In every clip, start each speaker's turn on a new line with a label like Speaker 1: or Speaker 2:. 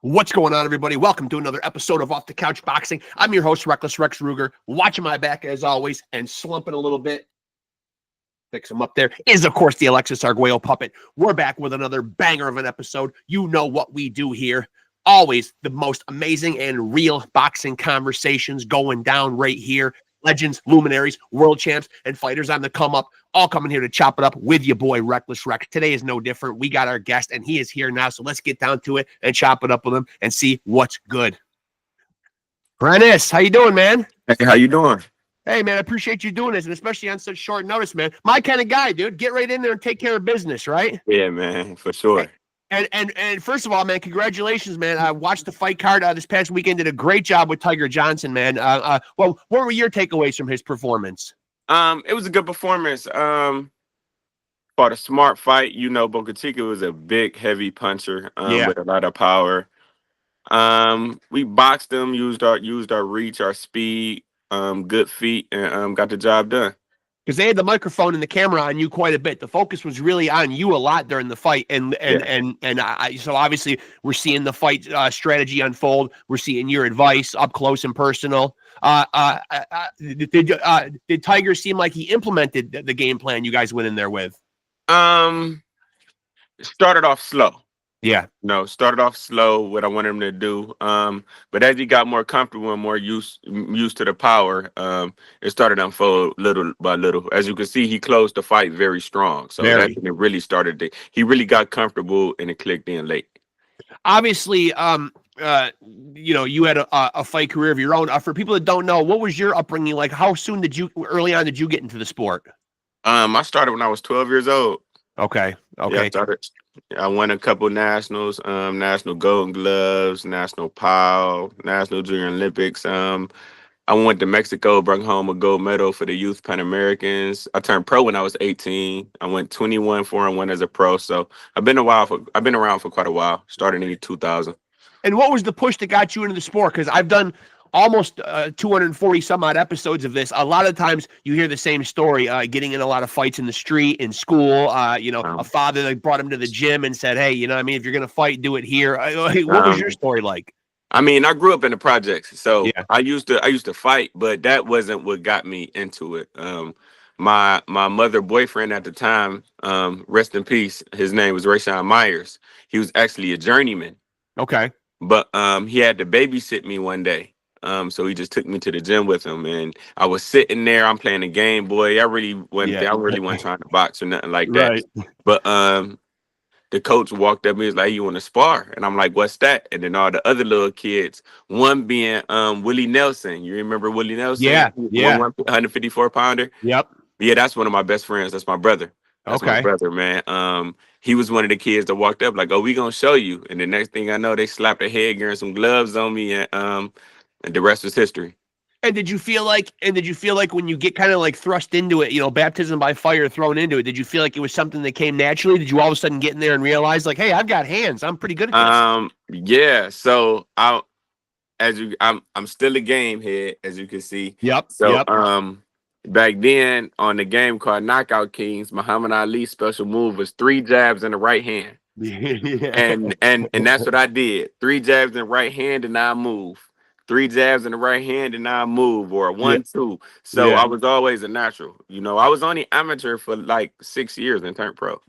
Speaker 1: What's going on, everybody? Welcome to another episode of Off the Couch Boxing. I'm your host, Rexx Ruger, watching my back as always and slumping a little bit. Fix him up there. Is, of course, the Alexis Arguello puppet. We're back with another banger of an episode. You know what we do here. Always the most amazing and real boxing conversations going down right here. Legends, luminaries, world champs, and fighters on the come up, all coming here to chop it up with your boy, Rexx. Today is no different. We got our guest, and he is here now, so let's get down to it and chop it up with him and see what's good. Prentice, how you doing, man?
Speaker 2: Hey, how you doing?
Speaker 1: Hey, man, I appreciate you doing this, and especially on such short notice, man. My kind of guy, dude. Get right in there and take care of business, right?
Speaker 2: Yeah, man, for sure.
Speaker 1: And first of all, man, congratulations, man. I watched the fight card this past weekend. Did a great job with Tiger Johnson, man. Well, what were your takeaways from his performance?
Speaker 2: It was a good performance. Fought a smart fight. You know, Bocachica was a big, heavy puncher with a lot of power. We boxed him, used our reach, our speed, good feet, and got the job done.
Speaker 1: Because they had the microphone and the camera on you quite a bit. The focus was really on you a lot during the fight, so obviously we're seeing the fight strategy unfold. We're seeing your advice up close and personal. Did Tiger seem like he implemented the game plan you guys went in there with?
Speaker 2: Started off slow.
Speaker 1: Yeah.
Speaker 2: No, started off slow, what I wanted him to do. But as he got more comfortable and more used to the power, it started to unfold little by little. As you can see, he closed the fight very strong. So that's when it really started. He really got comfortable and it clicked in late.
Speaker 1: Obviously, you had a fight career of your own. For people that don't know, what was your upbringing like? How soon early on did you get into the sport?
Speaker 2: I started when I was 12 years old.
Speaker 1: Okay.
Speaker 2: Yeah, I won a couple nationals, national Golden Gloves, national POW, national Junior Olympics. I went to Mexico, brought home a gold medal for the Youth Pan Americans. I turned pro when I was 18. I went 21-4-1 as a pro. So I've been around for quite a while. Started in 2000.
Speaker 1: And what was the push that got you into the sport? Because I've done almost 240 some odd episodes of this. A lot of times you hear the same story, getting in a lot of fights in the street, in school, a father that brought him to the gym and said, hey, you know what I mean? If you're going to fight, do it here. What was your story like?
Speaker 2: I mean, I grew up in the projects, so I used to fight, but that wasn't what got me into it. My mother boyfriend at the time, rest in peace, his name was Rayshawn Myers. He was actually a journeyman.
Speaker 1: Okay.
Speaker 2: But he had to babysit me one day. So he just took me to the gym with him, and I was sitting there. I'm playing a Game Boy. I really wasn't trying to box or nothing like that. Right. But the coach walked up and he was like, "You want to spar?" And I'm like, "What's that?" And then all the other little kids, one being Willie Nelson. You remember Willie Nelson?
Speaker 1: Yeah.
Speaker 2: 154 pounder.
Speaker 1: Yep.
Speaker 2: Yeah, that's one of my best friends. That's my brother. That's my brother, man. He was one of the kids that walked up like, "Oh, we gonna show you." And the next thing I know, they slapped a headgear and some gloves on me, and the rest was history.
Speaker 1: And did you feel like when you get kind of like thrust into it, baptism by fire, thrown into it, did you feel like it was something that came naturally? Did you all of a sudden get in there and realize like, hey, I've got hands. I'm pretty good at this?
Speaker 2: Yeah. So I'm still a game head, as you can see.
Speaker 1: Yep.
Speaker 2: So back then on the game called Knockout Kings, Muhammad Ali's special move was 3 jabs in the right hand. and that's what I did. 3 jabs in the right hand and I move. 3 jabs in the right hand and I move, or 1-2. So I was always a natural. I was only amateur for like 6 years and turned pro.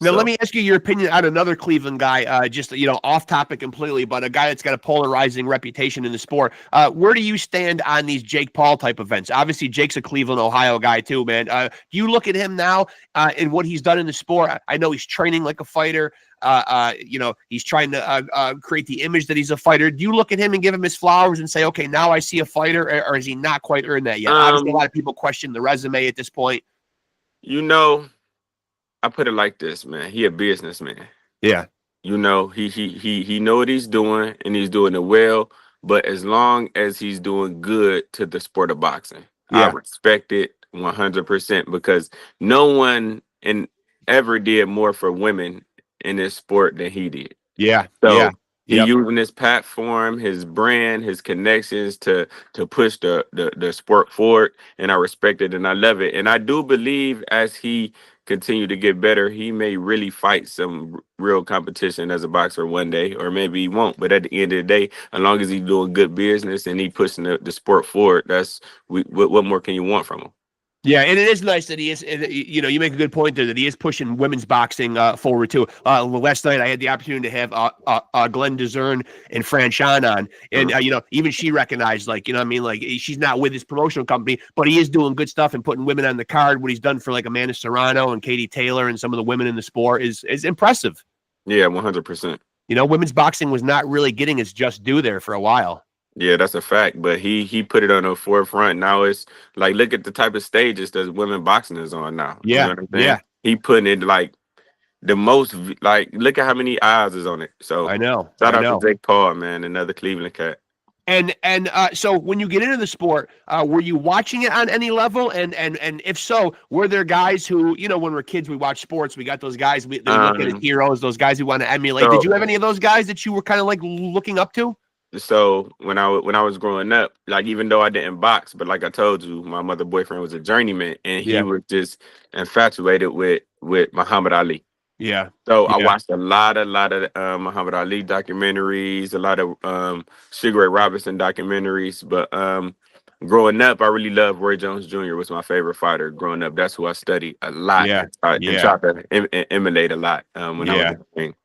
Speaker 1: Now, let me ask you your opinion on another Cleveland guy, just, off topic completely, but a guy that's got a polarizing reputation in the sport. Where do you stand on these Jake Paul type events? Obviously, Jake's a Cleveland, Ohio guy too, man. Do you look at him now and what he's done in the sport? I know he's training like a fighter. He's trying to create the image that he's a fighter. Do you look at him and give him his flowers and say, okay, now I see a fighter, or is he not quite earned that yet? Obviously, a lot of people question the resume at this point.
Speaker 2: I put it like this, man. He a businessman.
Speaker 1: Yeah.
Speaker 2: He know what he's doing, and he's doing it well. But as long as he's doing good to the sport of boxing, I respect it 100%, because no one ever did more for women in this sport than he did.
Speaker 1: Yeah.
Speaker 2: So He's using his platform, his brand, his connections to push the sport forward, and I respect it and I love it. And I do believe as he continue to get better, he may really fight some real competition as a boxer one day, or maybe he won't. But at the end of the day, as long as he's doing good business and he pushing the sport forward, what more can you want from him?
Speaker 1: Yeah, and it is nice that he is. You make a good point there that he is pushing women's boxing forward too. Last night I had the opportunity to have Glenn DeZern and Fran Shan on, and even she recognized, like, like, she's not with his promotional company, but he is doing good stuff and putting women on the card. What he's done for like Amanda Serrano and Katie Taylor and some of the women in the sport is impressive.
Speaker 2: Yeah, 100%.
Speaker 1: Women's boxing was not really getting its just due there for a while.
Speaker 2: Yeah, that's a fact. But he put it on the forefront. Now it's like, look at the type of stages that women boxing is on now.
Speaker 1: Yeah,
Speaker 2: you know what I'm saying?
Speaker 1: Yeah.
Speaker 2: He putting it like the most, like, look at how many eyes is on it. So
Speaker 1: I know.
Speaker 2: Shout out to Jake Paul, man, another Cleveland cat.
Speaker 1: And so when you get into the sport, were you watching it on any level? And if so, were there guys who, when we're kids, we watch sports, we got those guys we look at as heroes, those guys we want to emulate. Did you have any of those guys that you were kind of like looking up to?
Speaker 2: So when I was growing up, like, even though I didn't box, but like I told you, my mother boyfriend was a journeyman, and he was just infatuated with Muhammad Ali.
Speaker 1: Yeah.
Speaker 2: So I watched a lot of Muhammad Ali documentaries, a lot of Sugar Ray Robinson documentaries. But growing up, I really loved Roy Jones Jr. was my favorite fighter. Growing up, that's who I studied a lot. And tried to emulate a lot when I was in the ring.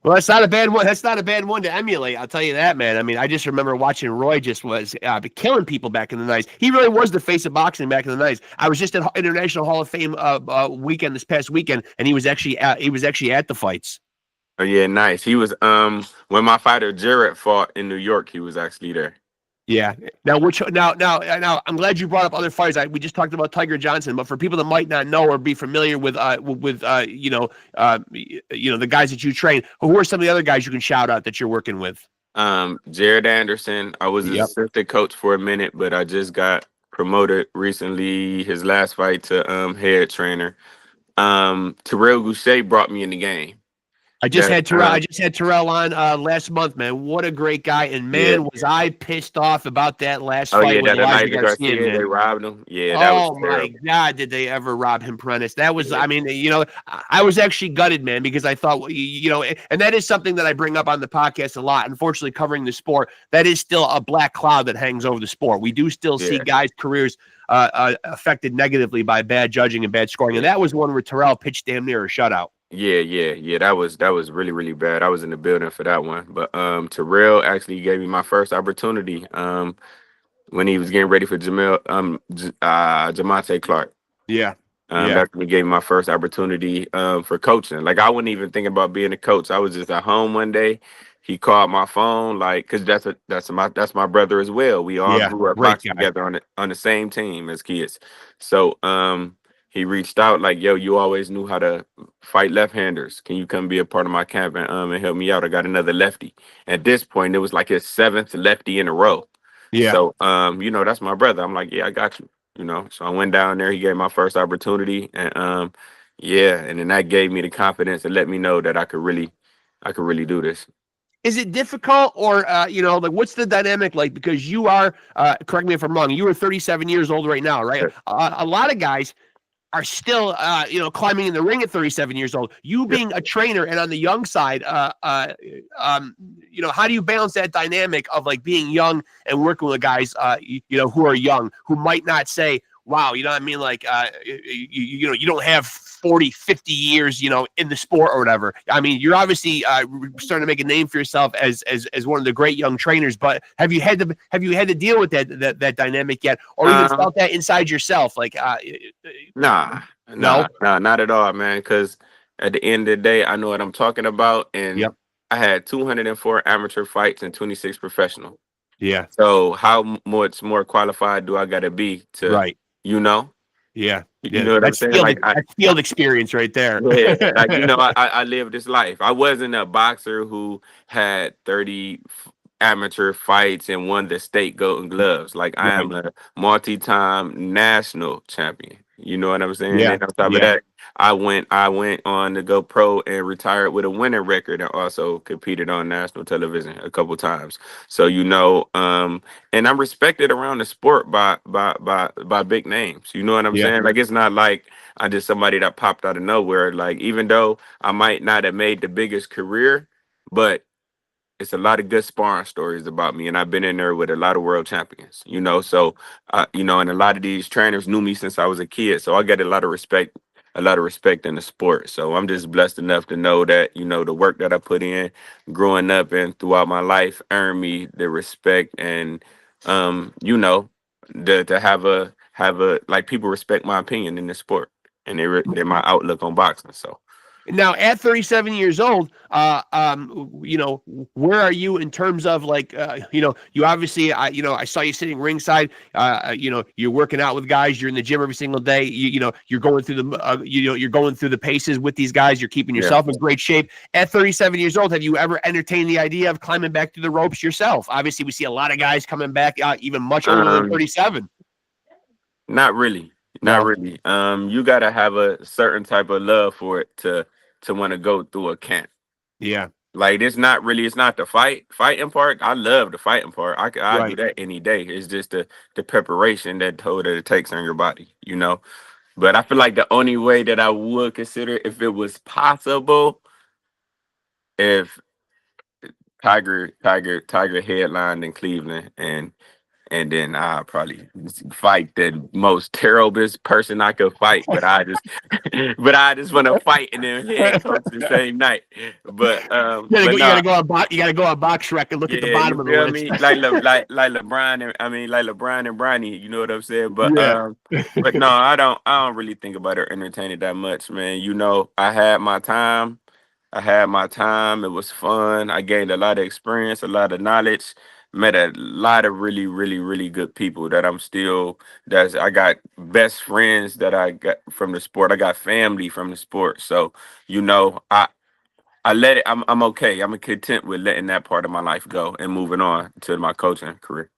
Speaker 1: Well, that's not a bad one. That's not a bad one to emulate. I'll tell you that, man. I mean, I just remember watching Roy just was killing people back in the 90s. He really was the face of boxing back in the 90s. I was just at International Hall of Fame weekend this past weekend, and he was actually at the fights.
Speaker 2: Oh yeah, nice. He was when my fighter Jarrett fought in New York. He was actually there.
Speaker 1: Yeah. Now, I'm glad you brought up other fighters. We just talked about Tiger Johnson, but for people that might not know or be familiar with the guys that you train, who are some of the other guys you can shout out that you're working with?
Speaker 2: Jared Anderson. I was his assistant coach for a minute, but I just got promoted recently. His last fight to head trainer. Terrell Goucher brought me in the game.
Speaker 1: I just had Terrell on last month, man. What a great guy. And man, was I pissed off about that last fight with Elijah Garcia, man.
Speaker 2: They robbed him. Yeah, that was terrible.
Speaker 1: My God, did they ever rob him, Prentice? That was, I mean, I was actually gutted, man, because I thought, and that is something that I bring up on the podcast a lot. Unfortunately, covering the sport, that is still a black cloud that hangs over the sport. We do still see guys' careers affected negatively by bad judging and bad scoring. And that was one where Terrell pitched damn near a shutout.
Speaker 2: Yeah. That was really, really bad. I was in the building for that one. But Terrell actually gave me my first opportunity when he was getting ready for Jamonte Clark.
Speaker 1: Yeah.
Speaker 2: That's when he gave me my first opportunity for coaching. Like, I wasn't even thinking about being a coach. I was just at home one day. He called my phone, like, because that's my brother as well. We all grew up boxing together on the same team as kids. So he reached out like, yo, you always knew how to fight left-handers. Can you come be a part of my camp and help me out? I got another lefty. At this point, it was like his 7th lefty in a row. Yeah. So, that's my brother. I'm like, yeah, I got you. So I went down there. He gave my first opportunity, and and then that gave me the confidence and let me know that I could really do this.
Speaker 1: Is it difficult, or like, what's the dynamic like? Because you are, correct me if I'm wrong, you are 37 years old right now, right? Sure. A lot of guys are still, climbing in the ring at 37 years old. You being a trainer and on the young side, how do you balance that dynamic of like being young and working with guys, who are young, who might not say, wow, you know what I mean? Like, you don't have 40, 50 years, in the sport or whatever. I mean, you're obviously starting to make a name for yourself as one of the great young trainers, but have you had to deal with that dynamic yet? Or even felt that inside yourself? Like,
Speaker 2: nah, not at all, man. Because at the end of the day, I know what I'm talking about. And I had 204 amateur fights and 26 professional.
Speaker 1: Yeah.
Speaker 2: So how much more qualified do I got to be to,
Speaker 1: Yeah.
Speaker 2: You know what I'm saying?
Speaker 1: That's field experience right there.
Speaker 2: Yeah, I lived this life. I wasn't a boxer who had 30 amateur fights and won the state Golden Gloves. Like, I am a multi-time national champion. You know what I'm saying?
Speaker 1: Yeah.
Speaker 2: And on top of that, I went on to go pro and retired with a winning record, and also competed on national television a couple times. So and I'm respected around the sport by big names. You know what I'm
Speaker 1: Yeah.
Speaker 2: saying? Like, it's not like I'm just somebody that popped out of nowhere. Like, even though I might not have made the biggest career, but it's a lot of good sparring stories about me, and I've been in there with a lot of world champions, so and a lot of these trainers knew me since I was a kid, so I get a lot of respect in the sport. So I'm just blessed enough to know that the work that I put in growing up and throughout my life earned me the respect, and to have a like, people respect my opinion in the sport, and they're my outlook on boxing. So.
Speaker 1: Now, at 37 years old, where are you in terms of like, you obviously, I saw you sitting ringside. You're working out with guys. You're in the gym every single day. You're going through you're going through the paces with these guys. You're keeping yourself in great shape. At 37 years old, have you ever entertained the idea of climbing back through the ropes yourself? Obviously, we see a lot of guys coming back even much older than 37.
Speaker 2: Not really.
Speaker 1: No.
Speaker 2: Not really. You gotta have a certain type of love for it to want to go through a camp.
Speaker 1: Yeah.
Speaker 2: Like, it's not the fighting part. I love the fighting part. I do
Speaker 1: Right.
Speaker 2: that any day. It's just the preparation that it takes on your body, But I feel like the only way that I would consider, if it was possible, if Tiger headlined in Cleveland, and then I probably fight the most terrible person I could fight, but I just want to fight and then head coach the same night. But
Speaker 1: you gotta go on Box Rec and look at the bottom
Speaker 2: you
Speaker 1: of the
Speaker 2: feel
Speaker 1: list.
Speaker 2: me? Like LeBron, like LeBron and Bronny, you know what I'm saying? But but no, I don't really think about it or entertain it that much, man. I had my time. It was fun. I gained a lot of experience, a lot of knowledge, met a lot of really, really, really good people I got best friends that I got from the sport. I got family from the sport. So, I let it, I'm okay. I'm content with letting that part of my life go and moving on to my coaching career.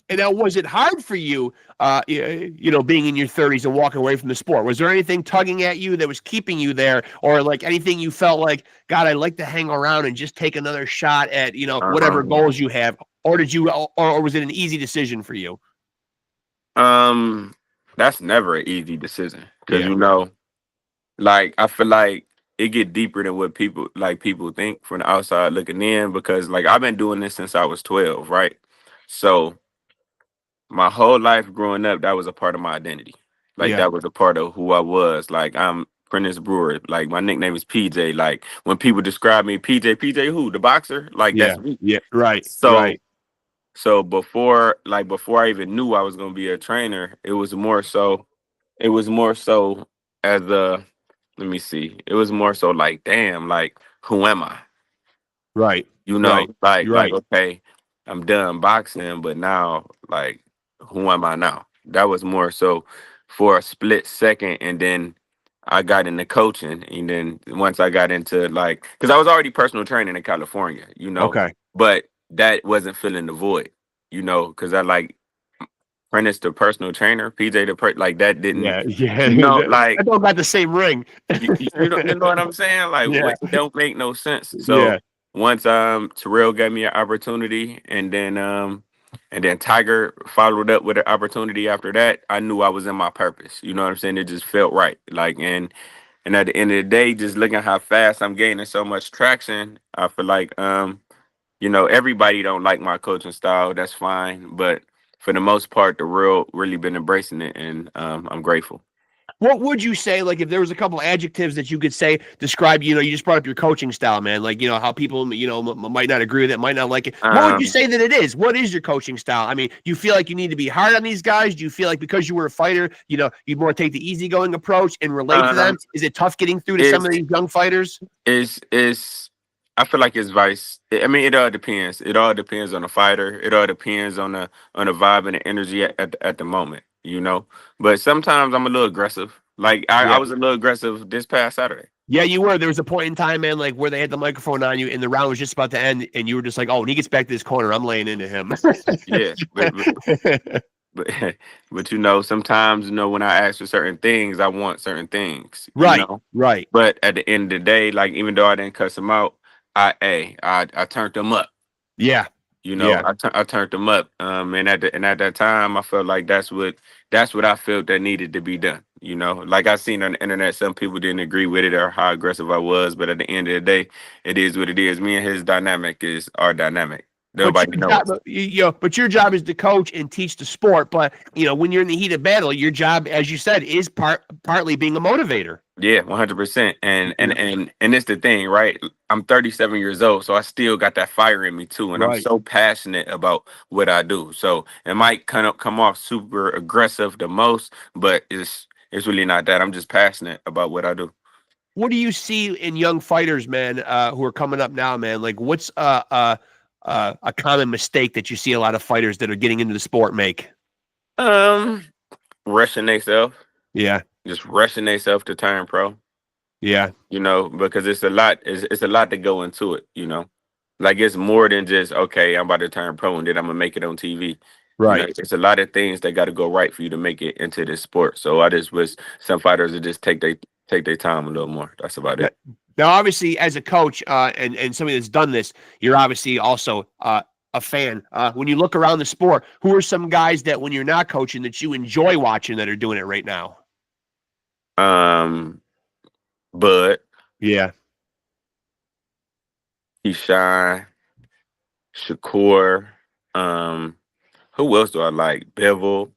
Speaker 1: And now, was it hard for you, being in your 30s and walking away from the sport? Was there anything tugging at you that was keeping you there, or like anything you felt like, God, I'd like to hang around and just take another shot at, whatever goals you have, or or was it an easy decision for you?
Speaker 2: That's never an easy decision, because like, I feel like it get deeper than what people think from the outside looking in, because like, I've been doing this since I was 12, right? So my whole life growing up, that was a part of my identity. Like, that was a part of who I was. Like, I'm PRENICE BREWER. Like, my nickname is PJ. Like, when people describe me, PJ who? The boxer? Like, that's me.
Speaker 1: Yeah, right.
Speaker 2: So before I even knew I was gonna be a trainer, it was more so as a, let me see. It was more so like, damn, like, who am I?
Speaker 1: Right.
Speaker 2: Like, okay, I'm done boxing, but now, like, who am I now? That was more so for a split second, and then I got into coaching, and then once I got into, like, because I was already personal training in California,
Speaker 1: Okay.
Speaker 2: but that wasn't filling the void, because I like Prentice the personal trainer, PJ like, that didn't, like,
Speaker 1: I don't got the same ring.
Speaker 2: you know what I'm saying? Like,
Speaker 1: Yeah.
Speaker 2: it don't make no sense. So once Terrell gave me an opportunity, and then Tiger followed up with an opportunity after that, I knew I was in my purpose. You know what I'm saying? It just felt right. Like, and at the end of the day, just looking at how fast I'm gaining so much traction, I feel like everybody don't like my coaching style. That's fine, but for the most part, the world really been embracing it, and I'm grateful.
Speaker 1: What would you say, like, if there was a couple adjectives that you could say, describe, you just brought up your coaching style, man, like, how people, might not agree with it, might not like it. What would you say that it is? What is your coaching style? I mean, do you feel like you need to be hard on these guys? Do you feel like because you were a fighter, you more take the easygoing approach and relate to them? Is it tough getting through to some of these young fighters?
Speaker 2: I feel like it's vice. I mean, it all depends. It all depends on the fighter. It all depends on the vibe and the energy at the moment, But sometimes I'm a little aggressive. Like, I was a little aggressive this past Saturday.
Speaker 1: Yeah, you were. There was a point in time, man, like, where they had the microphone on you and the round was just about to end, and you were just like, oh, when he gets back to this corner, I'm laying into him.
Speaker 2: Yeah. but but sometimes when I ask for certain things, I want certain things.
Speaker 1: Right, right.
Speaker 2: But at the end of the day, like even though I didn't cuss them out, I turned them up.
Speaker 1: Yeah, yeah.
Speaker 2: I turned them up. And at that time, I felt like that's what I felt that needed to be done. Like I seen on the internet, some people didn't agree with it or how aggressive I was, but at the end of the day, it is what it is. Me and his dynamic is our dynamic.
Speaker 1: But
Speaker 2: Nobody
Speaker 1: your job,
Speaker 2: knows.
Speaker 1: but your job is to coach and teach the sport. But when you're in the heat of battle, your job, as you said, is partly being a motivator.
Speaker 2: Yeah, 100%. And
Speaker 1: Yeah.
Speaker 2: and and and it's the thing, right? I'm 37 years old, so I still got that fire in me too, and I'm
Speaker 1: Right.
Speaker 2: so passionate about what I do. So it might kind of come off super aggressive the most, but it's really not that. I'm just passionate about what I do.
Speaker 1: What do you see in young fighters, man, who are coming up now, man? Like, what's a common mistake that you see a lot of fighters that are getting into the sport make?
Speaker 2: Um, Rushing themselves,
Speaker 1: Yeah,
Speaker 2: just rushing themselves to turn pro.
Speaker 1: yeah,
Speaker 2: Because it's a lot. It's a lot to go into it. Like it's more than just okay. I'm about to turn pro and then I'm gonna make it on TV.
Speaker 1: right.
Speaker 2: It's a lot of things that got to go right for you to make it into this sport. So I just wish some fighters would just take their time a little more. That's about
Speaker 1: Now,
Speaker 2: it.
Speaker 1: now, obviously, as a coach and somebody that's done this, you're obviously also a fan. When you look around the sport, who are some guys that when you're not coaching that you enjoy watching that are doing it right now?
Speaker 2: Um, but
Speaker 1: Yeah,
Speaker 2: Keyshawn, Shakur, um, who else do I like? Bevel,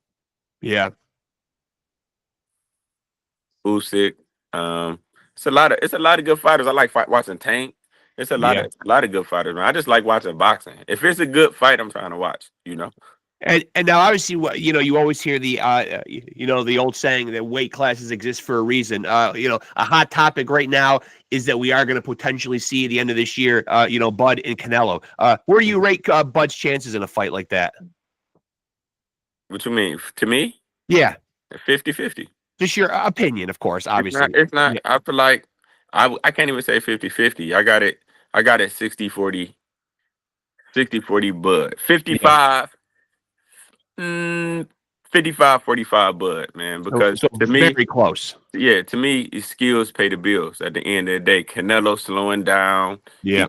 Speaker 1: yeah,
Speaker 2: Usyk. Um, it's a lot of good fighters. I like watching Tank. It's a lot
Speaker 1: yeah.
Speaker 2: of a lot of good fighters, man. I just like watching boxing. If it's a good fight, I'm trying to watch.
Speaker 1: And now obviously you always hear the the old saying that weight classes exist for a reason. A hot topic right now is that we are going to potentially see at the end of this year Bud and Canelo. Where do you rate Bud's chances in a fight like that?
Speaker 2: What you mean? To me,
Speaker 1: Yeah,
Speaker 2: 50-50.
Speaker 1: just your opinion, of course,
Speaker 2: It's not.
Speaker 1: obviously.
Speaker 2: It's not.
Speaker 1: Yeah,
Speaker 2: I feel like I can't even say 50-50. I got it 60-40, 60-40 Bud.
Speaker 1: yeah.
Speaker 2: 55, mm, 55-45 Bud, man. Because
Speaker 1: So
Speaker 2: to me,
Speaker 1: very close.
Speaker 2: yeah, to me, his skills pay the bills. At the end of the day, Canelo slowing down. He
Speaker 1: Yeah,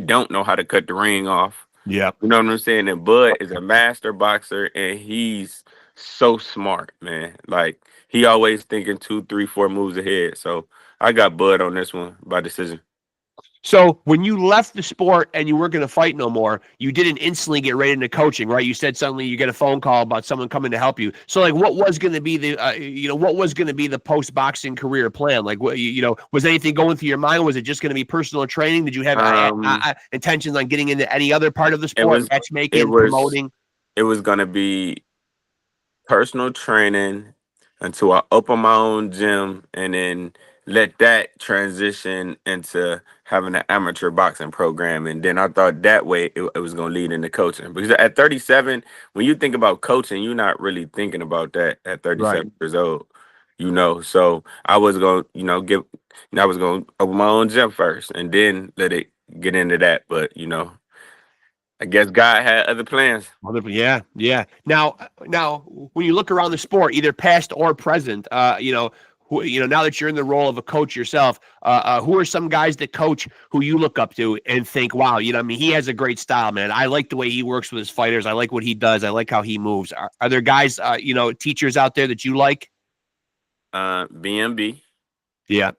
Speaker 2: don't know how to cut the ring off.
Speaker 1: yeah.
Speaker 2: You know what I'm saying? And Bud is a master boxer, and he's so smart, man. Like he always thinking 2, 3, 4 moves ahead. So I got Bud on this one by decision.
Speaker 1: So when you left the sport and you weren't going to fight no more, you didn't instantly get right into coaching, right? You said suddenly you get a phone call about someone coming to help you. So like, what was going to be the, what was going to be the post boxing career plan? Like, what was anything going through your mind? Was it just going to be personal training? Did you have
Speaker 2: Um,
Speaker 1: intentions on getting into any other part of the
Speaker 2: it
Speaker 1: sport,
Speaker 2: was it
Speaker 1: matchmaking,
Speaker 2: was
Speaker 1: promoting?
Speaker 2: it was gonna be personal training until I open my own gym and then let that transition into having an amateur boxing program. And then I thought that way it was going to lead into coaching. Because at 37, when you think about coaching, you're not really thinking about that at
Speaker 1: Right.
Speaker 2: 37 years old. So I was going to, I was going to open my own gym first and then let it get into that. But, I guess God had other plans.
Speaker 1: Yeah, yeah. Now, when you look around the sport, either past or present, now that you're in the role of a coach yourself, who are some guys that coach who you look up to and think, wow, I mean, he has a great style, man. I like the way he works with his fighters. I like what he does. I like how he moves. Are there guys, teachers out there that you like?
Speaker 2: BMB.
Speaker 1: Yeah,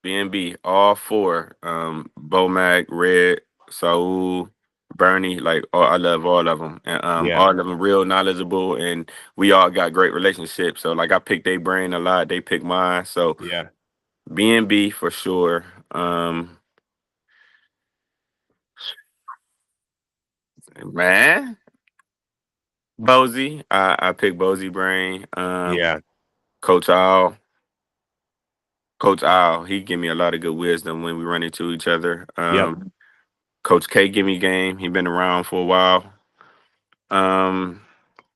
Speaker 2: B&B, all four. Bomac, Red, Saul, Bernie, like I love all of them. And
Speaker 1: yeah,
Speaker 2: all of them real knowledgeable and we all got great relationships. So like I pick their brain a lot, they pick mine. So
Speaker 1: yeah.
Speaker 2: B&B for sure. Man, Bozy. I pick Bozy brain.
Speaker 1: Yeah.
Speaker 2: Coach Al. Coach Al, he give me a lot of good wisdom when we run into each other.
Speaker 1: Yep.
Speaker 2: Coach K give me game. He been around for a while. Um,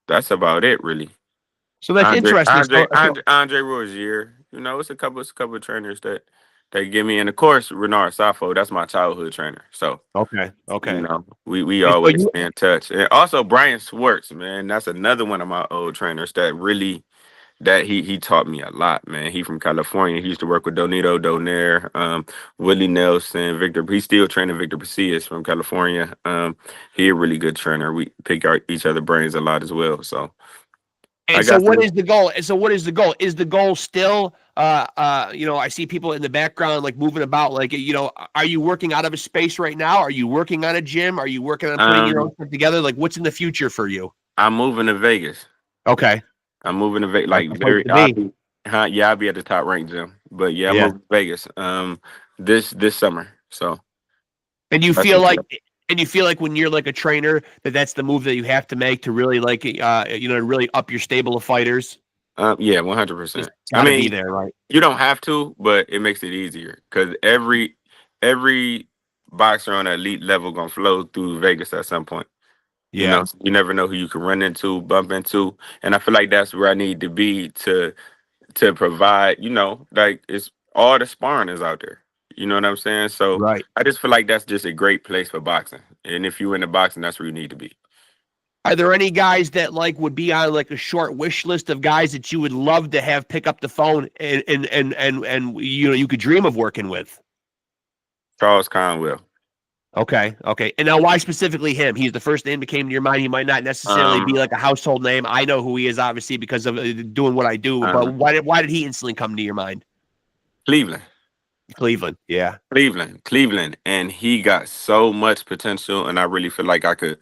Speaker 2: that's about it, really.
Speaker 1: So that's
Speaker 2: Andre,
Speaker 1: interesting.
Speaker 2: Andre,
Speaker 1: So
Speaker 2: Andre, Andre Rozier. It's a couple of trainers that They give me, and of course, Renard Safo, that's my childhood trainer. So,
Speaker 1: Okay.
Speaker 2: you
Speaker 1: Okay.
Speaker 2: know, we
Speaker 1: And so
Speaker 2: always
Speaker 1: you
Speaker 2: stay in touch. And also Brian Swartz, man, that's another one of my old trainers that really that he taught me a lot, man. He from California. He used to work with Donito Donaire, Willie Nelson, Victor. He's still training Victor Pasillas from California. He a really good trainer. We pick our each other brains a lot as well. So I
Speaker 1: And so
Speaker 2: got
Speaker 1: what
Speaker 2: some.
Speaker 1: is the goal? And so what is the goal? Is the goal still I see people in the background like moving about like are you working out of a space right now? Are you working on a gym? Are you working on putting your own
Speaker 2: Um,
Speaker 1: stuff together? Like what's in the future for you?
Speaker 2: I'm moving to Vegas.
Speaker 1: Okay.
Speaker 2: I'm moving to Vegas.
Speaker 1: That's
Speaker 2: Like
Speaker 1: the place
Speaker 2: very,
Speaker 1: to be.
Speaker 2: yeah, I'll be at the top ranked gym. But yeah, I'm
Speaker 1: Yeah.
Speaker 2: moving to Vegas. This summer. So
Speaker 1: And you
Speaker 2: that's
Speaker 1: feel
Speaker 2: what's
Speaker 1: like
Speaker 2: up.
Speaker 1: when you're like a trainer that that's the move that you have to make to really like really up your stable of fighters.
Speaker 2: Yeah,
Speaker 1: Just
Speaker 2: 100%. I
Speaker 1: got to be
Speaker 2: mean,
Speaker 1: there, right?
Speaker 2: you don't have to, but it makes it easier because every boxer on an elite level gonna flow through Vegas at some point. You
Speaker 1: Yeah.
Speaker 2: know, you never know who you can run into, bump into, and I feel like that's where I need to be to provide. You know, like it's all the sparring is out there. You know what I'm saying? So
Speaker 1: Right.
Speaker 2: I just feel like that's just a great place for boxing. And if you're into boxing, that's where you need to be.
Speaker 1: Are there any guys that like would be on like a short wish list of guys that you would love to have pick up the phone and you could dream of working with?
Speaker 2: Charles Conwell.
Speaker 1: Okay, okay. And now why specifically him? He's the first name that came to your mind. He might not necessarily be
Speaker 2: Um,
Speaker 1: like a household name. I know who he is obviously because of doing what I do, but
Speaker 2: um,
Speaker 1: why did he instantly come to your mind?
Speaker 2: Cleveland.
Speaker 1: Cleveland. Yeah.
Speaker 2: Cleveland, and he got so much potential, and I really feel like I could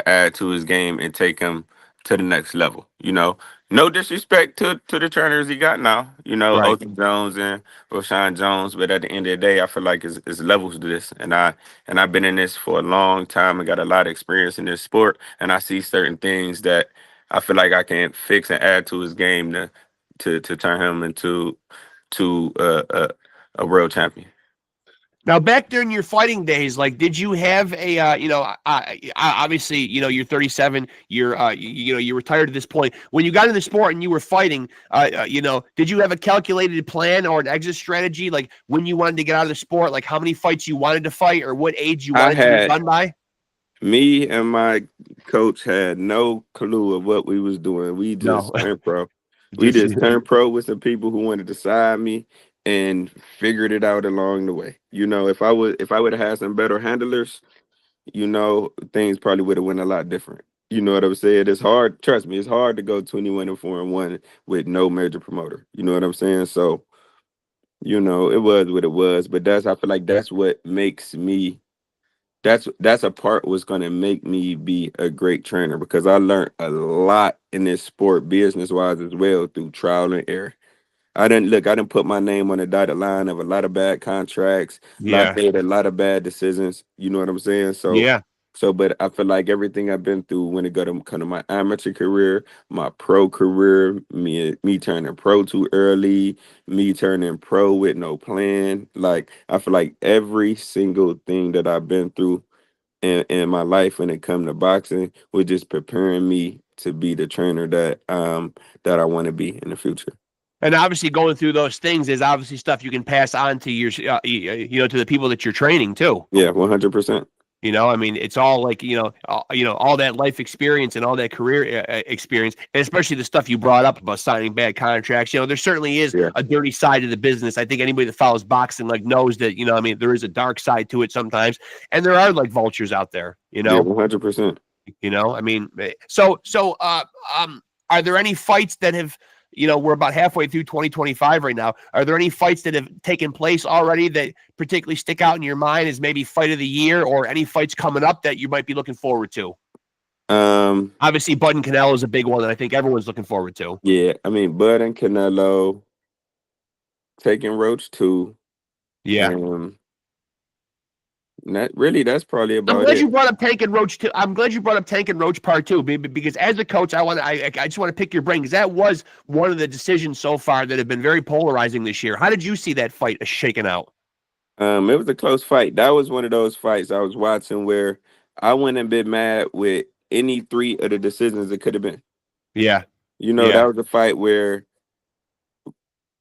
Speaker 2: add to his game and take him to the next level. You know, no disrespect to the trainers he got now. You know,
Speaker 1: Right.
Speaker 2: Otha Jones and Roshan Jones, but at the end of the day, I feel like it's levels to this, and I've been in this for a long time and got a lot of experience in this sport, and I see certain things that I feel like I can fix and add to his game to turn him into to a world champion.
Speaker 1: Now, back during your fighting days, like, did you have a, obviously, you're 37, you're retired at this point. When you got into the sport and you were fighting, did you have a calculated plan or an exit strategy, like when you wanted to get out of the sport, like how many fights you wanted to fight or what age you
Speaker 2: I
Speaker 1: wanted to be
Speaker 2: had
Speaker 1: done by?
Speaker 2: Me and my coach had no clue of what we was doing. We
Speaker 1: No,
Speaker 2: just turned pro. We
Speaker 1: just
Speaker 2: just turned pro with some people who wanted to side me and figured it out along the way. You know, if I would have had some better handlers, things probably would have went a lot different. You know what I'm saying? It's hard, trust me, it's hard to go 21-4-1 with no major promoter. You know what I'm saying? So, it was what it was, but I feel like that's what makes me that's a part what's going to make me be a great trainer because I learned a lot in this sport business wise as well through trial and error. I didn't put my name on the dotted line of a lot of bad contracts,
Speaker 1: yeah,
Speaker 2: made a lot of bad decisions. You know what I'm saying? So,
Speaker 1: yeah.
Speaker 2: but I feel like everything I've been through when it got to kind of my amateur career, my pro career, me turning pro too early, me turning pro with no plan. Like I feel like every single thing that I've been through in my life when it come to boxing was just preparing me to be the trainer that I want to be in the future.
Speaker 1: And obviously, going through those things is obviously stuff you can pass on to your, to the people that you're training too.
Speaker 2: Yeah, 100%.
Speaker 1: I mean, it's all like all that life experience and all that career experience, and especially the stuff you brought up about signing bad contracts. There certainly is
Speaker 2: Yeah,
Speaker 1: a dirty side of the business. I think anybody that follows boxing like knows that. I mean, there is a dark side to it sometimes, and there are like vultures out there.
Speaker 2: yeah, 100%.
Speaker 1: I mean, are there any fights that have, we're about halfway through 2025 right now. Are there any fights that have taken place already that particularly stick out in your mind as maybe fight of the year or any fights coming up that you might be looking forward to?
Speaker 2: Um,
Speaker 1: Obviously, Bud and Canelo is a big one that I think everyone's looking forward to.
Speaker 2: yeah, I mean, Bud and Canelo, taking Roach too.
Speaker 1: Yeah.
Speaker 2: Um, that's probably
Speaker 1: I'm
Speaker 2: about
Speaker 1: glad
Speaker 2: it.
Speaker 1: you brought up Tank and Roach too. I'm glad you brought up Tank and Roach part two, because as a coach, I just want to pick your brain because that was one of the decisions so far that have been very polarizing this year. How did you see that fight shaken out?
Speaker 2: It was a close fight. That was one of those fights I was watching where I wouldn't have been mad with any three of the decisions it could have been.
Speaker 1: Yeah,
Speaker 2: That
Speaker 1: yeah,
Speaker 2: was a fight where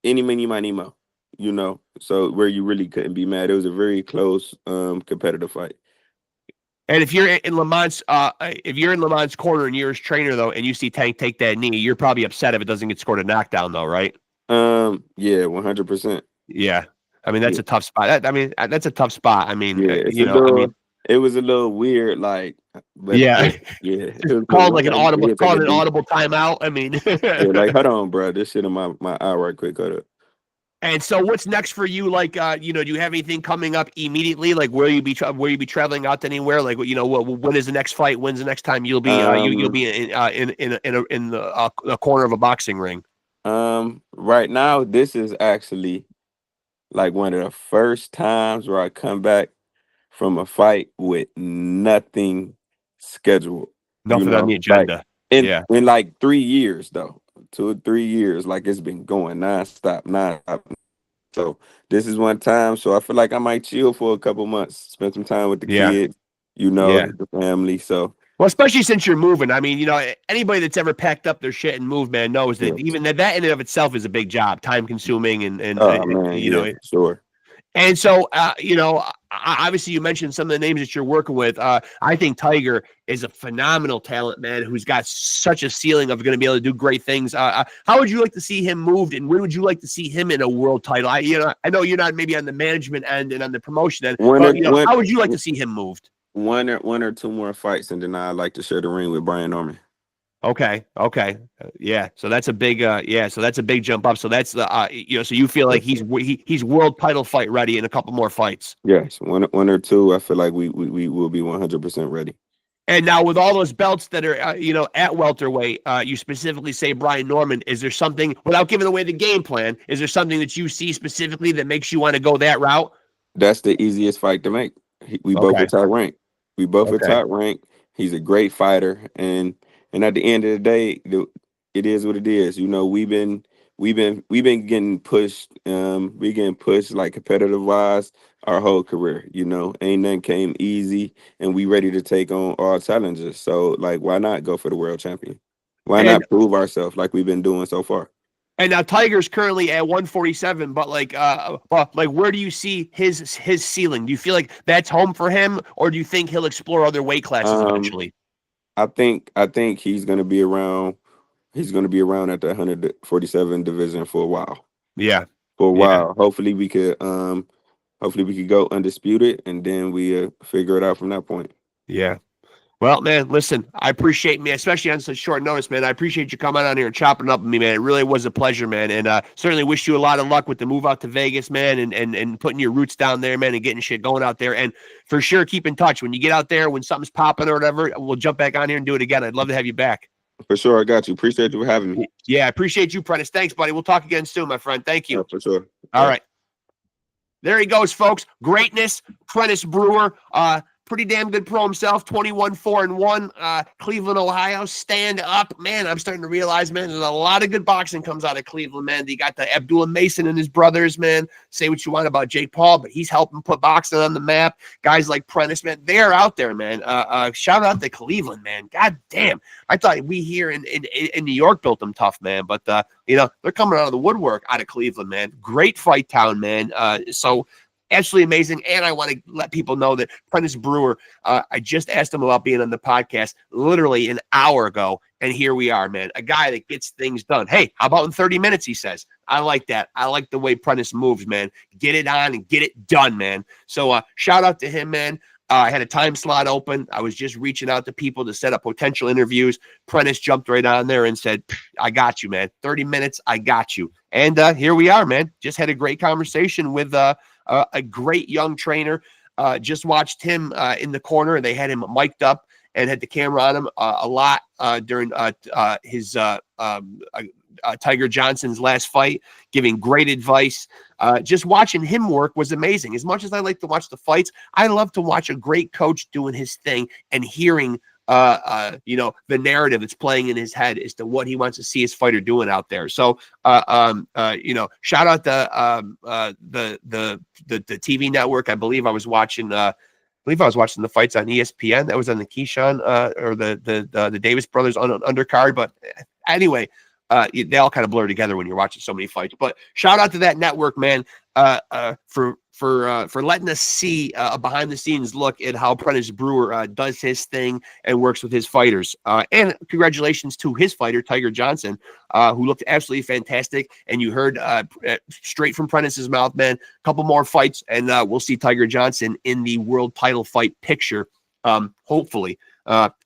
Speaker 2: any mini, money, mo. you know, so where you really couldn't be mad. It was a very close, competitive fight.
Speaker 1: And if you're in Lamont's corner and you're his trainer though, and you see Tank take that knee, you're probably upset if it doesn't get scored a knockdown though, right?
Speaker 2: Yeah, 100%.
Speaker 1: Yeah. I mean, that's
Speaker 2: Yeah,
Speaker 1: a tough spot. That's a tough spot. I mean,
Speaker 2: yeah. It was a little weird, like, but
Speaker 1: yeah.
Speaker 2: yeah, it was
Speaker 1: Called
Speaker 2: one
Speaker 1: like an
Speaker 2: time he
Speaker 1: audible,
Speaker 2: did take a knee.
Speaker 1: timeout. I mean,
Speaker 2: Yeah, like, hold on, bro, this shit in my eye right quick. Hold up.
Speaker 1: and so what's next for you? Like, do you have anything coming up immediately? Like, will you be traveling out to anywhere? Like, when is the next fight? When's the next time you'll be you'll be in the corner of a boxing ring?
Speaker 2: Right now, this is actually like one of the first times where I come back from a fight with nothing scheduled. You
Speaker 1: Nothing on the
Speaker 2: know, like
Speaker 1: agenda.
Speaker 2: in
Speaker 1: Yeah.
Speaker 2: in like 3 years though, 2 or 3 years, like it's been going nonstop. So this is one time. So I feel like I might chill for a couple months, spend some time with the
Speaker 1: Yeah.
Speaker 2: kids, you know,
Speaker 1: Yeah.
Speaker 2: the family. So
Speaker 1: Well, especially since you're moving. I mean, anybody that's ever packed up their shit and moved, man, knows
Speaker 2: yeah.
Speaker 1: that even that in and of itself is a big job, time consuming, and
Speaker 2: Oh man, yeah, sure.
Speaker 1: and so, obviously you mentioned some of the names that you're working with. I think Tiger is a phenomenal talent, man, who's got such a ceiling of going to be able to do great things. How would you like to see him moved, and when would you like to see him in a world title? I know you're not maybe on the management end and on the promotion end, but how would you like to see him moved?
Speaker 2: One or two more fights, and then I'd like to share the ring with Brian Norman.
Speaker 1: Okay. Yeah. So that's a big so that's a big jump up. So that's the so you feel like he's world title fight ready in a couple more fights.
Speaker 2: Yes, one or two. I feel like we will be 100% ready.
Speaker 1: And now with all those belts that are at welterweight, you specifically say Brian Norman. Is there something, without giving away the game plan, is there something that you see specifically that makes you want to go that route?
Speaker 2: That's the easiest fight to make. We both are top ranked. We both are top ranked. He's a great fighter, and at the end of the day, it is what it is. You know, we've been getting pushed. We getting pushed like competitive wise our whole career. You know, ain't nothing came easy, and we ready to take on all challenges. So, like, why not go for the world champion? Why not prove ourselves like we've been doing so far?
Speaker 1: And now Tiger's currently at 147, but where do you see his ceiling? Do you feel like that's home for him, or do you think he'll explore other weight classes eventually?
Speaker 2: I think he's going to be around. He's going to be around at the 147 division for a while.
Speaker 1: Yeah,
Speaker 2: for a while. Hopefully we could go undisputed, and then we figure it out from that point.
Speaker 1: Yeah. Well, man, listen, I appreciate, me, especially on such short notice, man. I appreciate you coming on here and chopping up with me, man. It really was a pleasure, man. And certainly wish you a lot of luck with the move out to Vegas, man, and putting your roots down there, man, and getting shit going out there. And for sure, keep in touch. When you get out there, when something's popping or whatever, we'll jump back on here and do it again. I'd love to have you back.
Speaker 2: For sure, I got you. Appreciate you for having me.
Speaker 1: Yeah, I appreciate you, Prentice. Thanks, buddy. We'll talk again soon, my friend. Thank you.
Speaker 2: Yeah, for sure.
Speaker 1: All right. There he goes, folks. Greatness, Prentice Brewer. Pretty damn good pro himself, 21-4-1. Cleveland, Ohio, stand up. Man, I'm starting to realize, man, there's a lot of good boxing comes out of Cleveland, man. You got the Abdullah Mason and his brothers, man. Say what you want about Jake Paul, but he's helping put boxing on the map. Guys like Prentice, man, they're out there, man. Shout out to Cleveland, man. God damn. I thought we here in New York built them tough, man. But, they're coming out of the woodwork out of Cleveland, man. Great fight town, man. So absolutely amazing. And I want to let people know that Prentice Brewer, I just asked him about being on the podcast literally an hour ago. And here we are, man. A guy that gets things done. Hey, how about in 30 minutes, he says. I like that. I like the way Prentice moves, man. Get it on and get it done, man. So shout out to him, man. I had a time slot open. I was just reaching out to people to set up potential interviews. Prentice jumped right on there and said, I got you, man. 30 minutes, I got you. And here we are, man. Just had a great conversation with a great young trainer. Just watched him in the corner. They had him mic'd up and had the camera on him a lot during his Tiger Johnson's last fight, giving great advice. Just watching him work was amazing. As much as I like to watch the fights, I love to watch a great coach doing his thing and hearing the narrative that's playing in his head as to what he wants to see his fighter doing out there. So, shout out the TV network. I believe I was watching the fights on ESPN. That was on the Keyshawn or the Davis brothers on an undercard. But anyway, they all kind of blur together when you're watching so many fights. But shout out to that network, man, for letting us see a behind the scenes look at how Prentice Brewer does his thing and works with his fighters. And congratulations to his fighter, Tiger Johnson, who looked absolutely fantastic. And you heard straight from Prentice's mouth, man, a couple more fights, and we'll see Tiger Johnson in the world title fight picture, hopefully.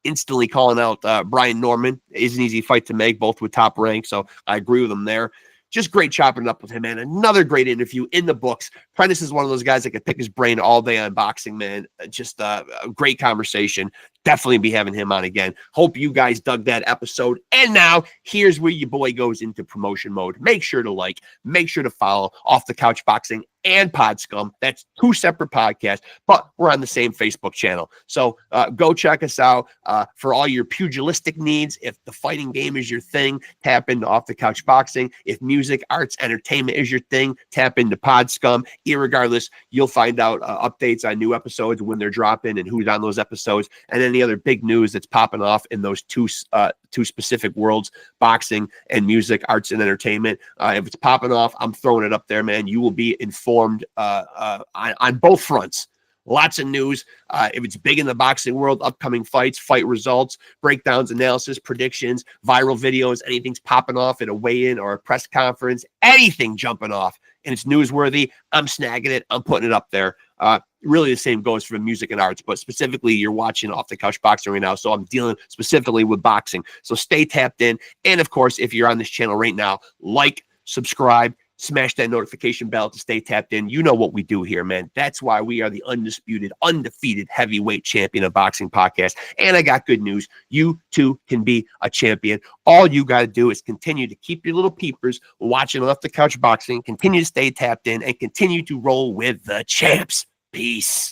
Speaker 1: Instantly calling out Brian Norman is an easy fight to make, both with Top Rank. So I agree with him there. Just great chopping it up with him, man. Another great interview in the books. Prentice is one of those guys that could pick his brain all day on boxing, man. Just a great conversation. Definitely be having him on again. Hope you guys dug that episode. And now, here's where your boy goes into promotion mode. Make sure to like, make sure to follow Off the Couch Boxing and Pod Scum. That's two separate podcasts, but we're on the same Facebook channel. So go check us out for all your pugilistic needs. If the fighting game is your thing, tap into Off the Couch Boxing. If music, arts, entertainment is your thing, tap into Pod Scum. Irregardless, you'll find out updates on new episodes when they're dropping and who's on those episodes, and any other big news that's popping off in those two specific worlds, boxing and music, arts, and entertainment. If it's popping off, I'm throwing it up there, man. You will be informed on both fronts. Lots of news. If it's big in the boxing world, upcoming fights, fight results, breakdowns, analysis, predictions, viral videos, anything's popping off at a weigh-in or a press conference, anything jumping off, and it's newsworthy, I'm snagging it. I'm putting it up there. Really the same goes for music and arts, but specifically you're watching Off the Couch Boxing right now, so I'm dealing specifically with boxing. So stay tapped in. And of course, if you're on this channel right now, like, subscribe, smash that notification bell to stay tapped in. You know what we do here, man. That's why we are the undisputed, undefeated heavyweight champion of boxing podcast. And I got good news. You too can be a champion. All you got to do is continue to keep your little peepers watching Off the Couch Boxing, continue to stay tapped in, and continue to roll with the champs. Peace.